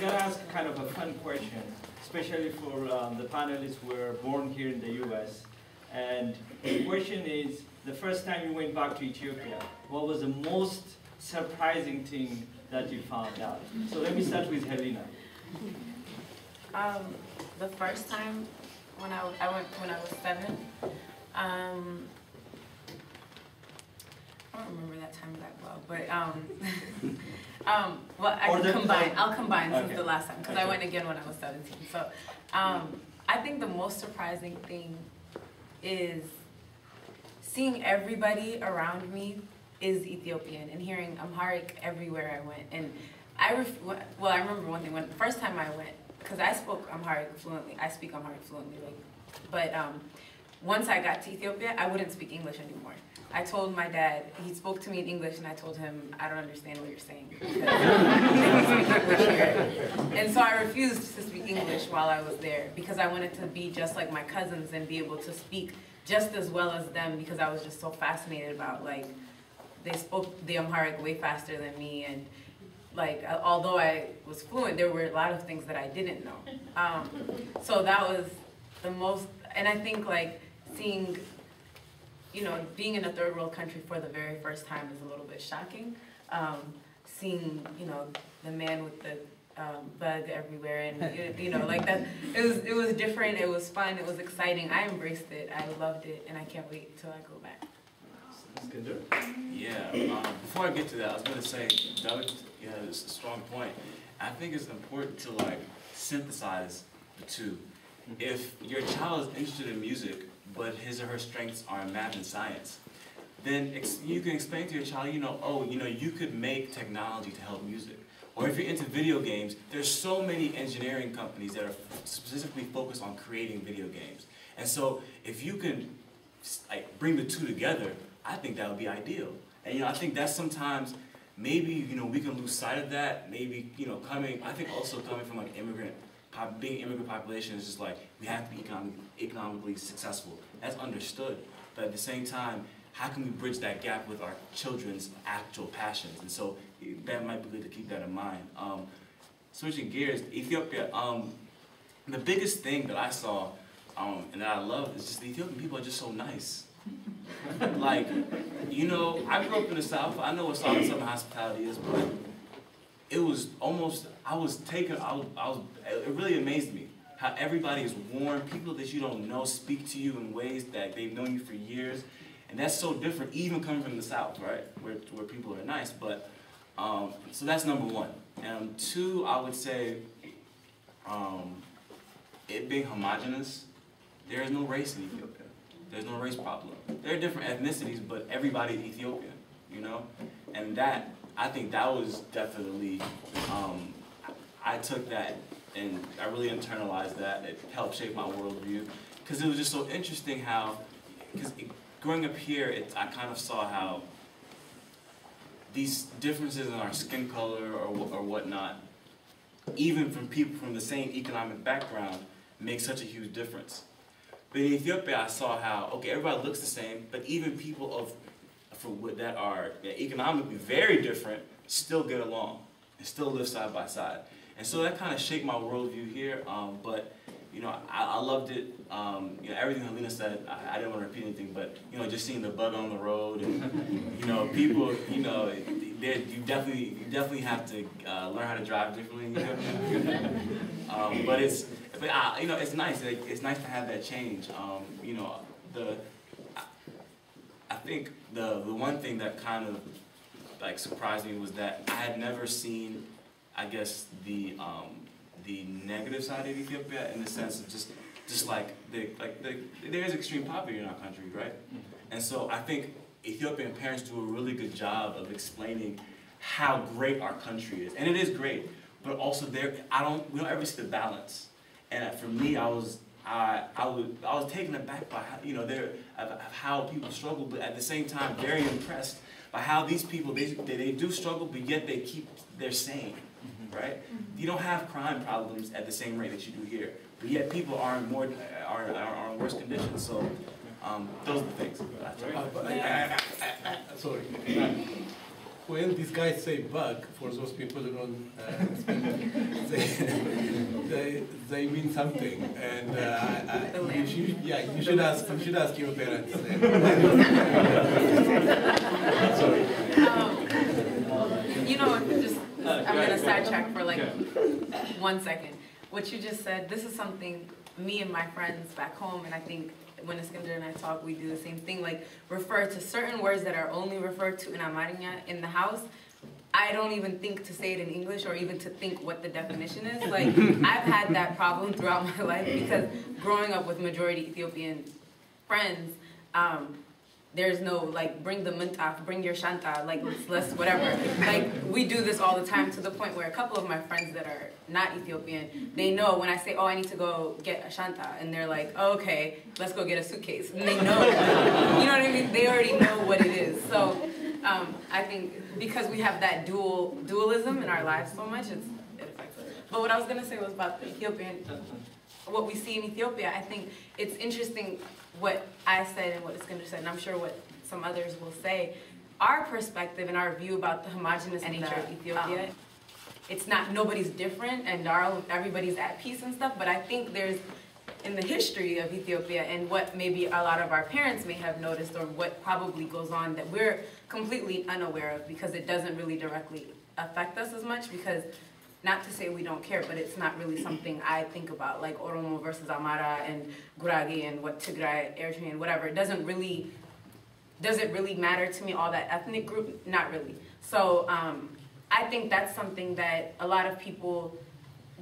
gonna ask kind of a fun question, especially for the panelists who were born here in the U.S. And the question is, the first time you went back to Ethiopia, what was the most surprising thing that you found out? So let me start with Helena. The first time when I went when I was 7, I don't remember that time that well, but well, I'll combine since the last time, because I went again when I was 17. So I think the most surprising thing is seeing everybody around me is Ethiopian and hearing Amharic everywhere I went. And I remember one thing, when the first time I went, because I spoke Amharic fluently, I speak Amharic fluently, but once I got to Ethiopia, I wouldn't speak English anymore. I told my dad, he spoke to me in English, and I told him, I don't understand what you're saying. And so I refused to speak English while I was there, because I wanted to be just like my cousins and be able to speak just as well as them, because I was just so fascinated about, like, they spoke the Amharic way faster than me, and like, although I was fluent, there were a lot of things that I didn't know. So that was the most, and I think like seeing, you know, being in a third world country for the very first time is a little bit shocking. Seeing, you know, the man with the bug everywhere, and you know, like that, it was different, it was fun, it was exciting. I embraced it, I loved it, and I can't wait till I go back. Yeah, before I get to that, I was going to say, Doug, yeah, it's a strong point. I think it's important to like synthesize the two. If your child is interested in music, but his or her strengths are in math and science, then you can explain to your child, you know, oh, you know, you could make technology to help music. Or if you're into video games, there's so many engineering companies that are specifically focused on creating video games. And so if you can like bring the two together, I think that would be ideal. And you know, I think that sometimes maybe, you know, we can lose sight of that. Maybe, you know, I think also coming from like being immigrant population is just like, we have to be economically successful. That's understood. But at the same time, how can we bridge that gap with our children's actual passions? And so that might be good to keep that in mind. Switching gears, Ethiopia, the biggest thing that I saw and that I love is just the Ethiopian people are just so nice. Like, you know, I grew up in the South. I know what Southern hospitality is, but it was almost, it really amazed me how everybody is warm. People that you don't know speak to you in ways that they've known you for years. And that's so different, even coming from the South, right? Where people are nice. But, so that's number one. And two, I would say, it being homogenous, there is no race in Ethiopia. There's no race problem. There are different ethnicities, but everybody's Ethiopian, you know? And that, I think that was definitely, I took that and I really internalized that. It helped shape my worldview. Because it was just so interesting how, because growing up here, I kind of saw how these differences in our skin color or whatnot, even from people from the same economic background, make such a huge difference. But in Ethiopia, I saw how, okay, everybody looks the same, but even people that are economically very different still get along and still live side by side. And so that kind of shaped my worldview here. But you know, I loved it. You know, everything Helena said, I didn't want to repeat anything, but you know, just seeing the bug on the road and you know, people, you know, you definitely have to learn how to drive differently. But you know, it's nice. It's nice to have that change. You know, I think the one thing that kind of like surprised me was that I had never seen, I guess, the negative side of Ethiopia in the sense of just like there is extreme poverty in our country, right? And so I think Ethiopian parents do a really good job of explaining how great our country is, and it is great. But also we don't ever see the balance. And for me, I was taken aback by how, you know, how people struggle, but at the same time very impressed by how these people they do struggle, but yet they're sane, right? You don't have crime problems at the same rate that you do here, but yet people are in worse conditions. So those are the things. Sorry. when these guys say bug, for those people who don't speak, they mean something, and you should ask your parents. Sorry. You know, I'm gonna sidetrack for like 1 second. What you just said, this is something me and my friends back home, and I think when Iskander and I talk, we do the same thing, like refer to certain words that are only referred to in Amarinya in the house. I don't even think to say it in English or even to think what the definition is. Like, I've had that problem throughout my life because growing up with majority Ethiopian friends, there's no, like, bring the mintaf, bring your shanta, like, let's whatever. Like, we do this all the time to the point where a couple of my friends that are not Ethiopian, they know when I say, oh, I need to go get a shanta, and they're like, oh, okay, let's go get a suitcase. And they know, you know what I mean? They already know what it is. So I think because we have that dualism in our lives so much, it affects us. But what I was going to say was about the Ethiopian, what we see in Ethiopia. I think it's interesting what I said and what Iskander said, and I'm sure what some others will say. Our perspective and our view about the homogenous nature of Ethiopia, it's not, nobody's different and everybody's at peace and stuff, but I think there's, in the history of Ethiopia and what maybe a lot of our parents may have noticed or what probably goes on that we're completely unaware of because it doesn't really directly affect us as much because not to say we don't care, but it's not really something I think about, like Oromo versus Amara and Gurage and what Tigray, Eritrean, whatever. It does it really matter to me, all that ethnic group? Not really. So I think that's something that a lot of people,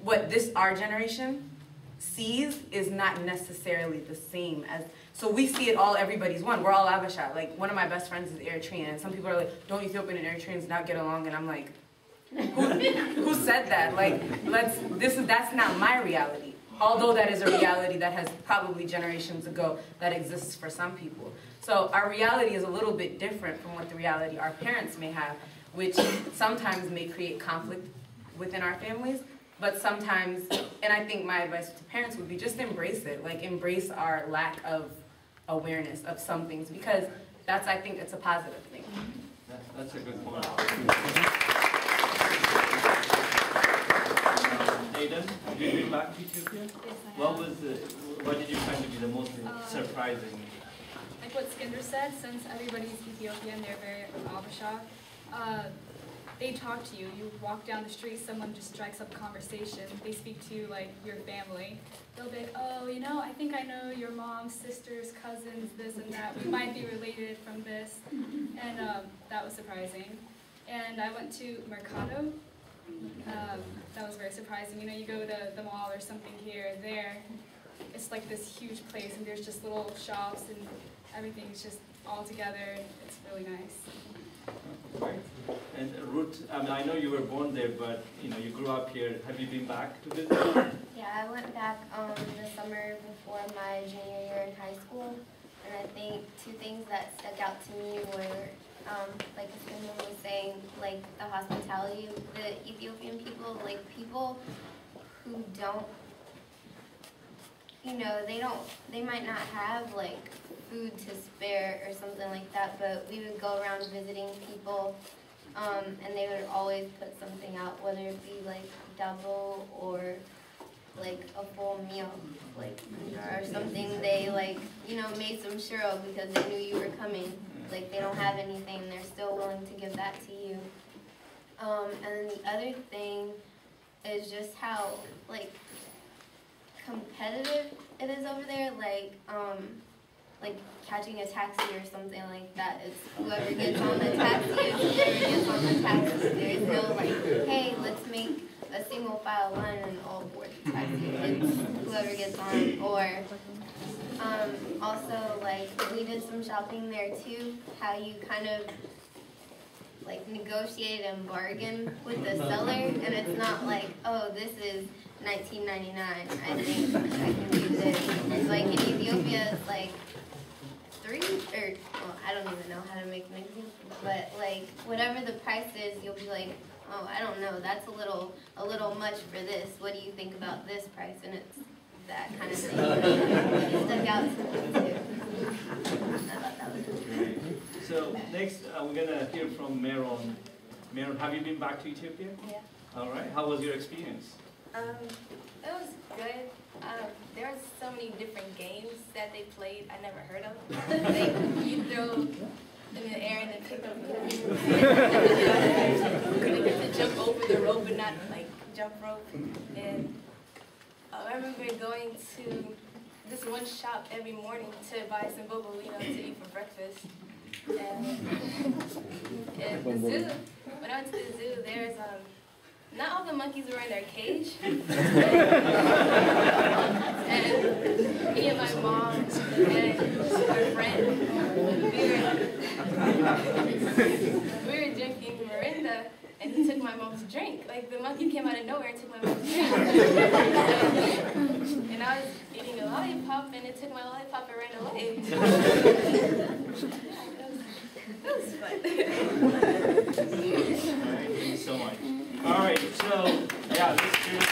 what our generation sees is not necessarily the same as, so we see it all, everybody's one. We're all Abasha. Like, one of my best friends is Eritrean, and some people are like, don't Ethiopian and Eritreans not get along? And I'm like, who said that? Like, that's not my reality. Although that is a reality that has probably generations ago that exists for some people. So our reality is a little bit different from what the reality our parents may have, which sometimes may create conflict within our families, but sometimes, and I think my advice to parents would be just embrace it, like embrace our lack of awareness of some things, because that's, I think it's a positive thing. That's a good point. Aidan, have you been back to Ethiopia? Yes, I have. What did you find to be the most surprising? Like what Skinder said, since everybody's Ethiopian, they're very Abasha. They talk to you. You walk down the street, someone just strikes up a conversation. They speak to you like your family. They'll be like, oh, you know, I think I know your mom's sisters, cousins, this and that. We might be related from this. And that was surprising. And I went to Mercado. That was very surprising. You know, you go to the mall or something here or there, it's like this huge place and there's just little shops and everything's just all together. It's really nice. Right. And Ruth, I mean, I know you were born there, but you know, you grew up here. Have you been back to visit? Yeah, I went back the summer before my junior year in high school, and I think two things that stuck out to me were, like someone was saying, like the hospitality of the Ethiopian people, like people who don't, you know, they might not have like food to spare or something like that, but we would go around visiting people, and they would always put something out, whether it be like dabo or like a full meal, like or something. They like, you know, made some shiro because they knew you were coming. Like they don't have anything, they're still willing to give that to you. And then the other thing is just how like competitive it is over there. Like catching a taxi or something like that. It's whoever gets on the taxi is whoever gets on the taxi. There's no like, hey, let's make a single file line and all board the taxi. It's whoever gets on. Or also like we did some shopping there too. How you kind of like negotiate and bargain with the seller, and it's not like, oh, this is $19.99. I think I can do this. It's like in Ethiopia, it's like well, I don't even know how to make an example, but like whatever the price is, you'll be like, oh, I don't know, that's a little much for this. What do you think about this price? And it's that kind of thing. It stuck out to me too. I thought that was great. So next, we're gonna hear from Meron Miriam, have you been back to Ethiopia? Yeah. All right. How was your experience? It was good. There were so many different games that they played I never heard of. Like, you throw in the air and then pick up the you get to jump over the rope and not like jump rope. And I remember going to this one shop every morning to buy some bobo, to eat for breakfast. And the zoo, when I went to the zoo, there's not all the monkeys were in their cage. And me and my mom and our friend, we were drinking Mirinda, and he took my mom's drink. Like, the monkey came out of nowhere and took my mom's drink. And I was eating a lollipop, and it took my lollipop and ran away. That was fun. All right, thank you so much. All right, so, yeah, this is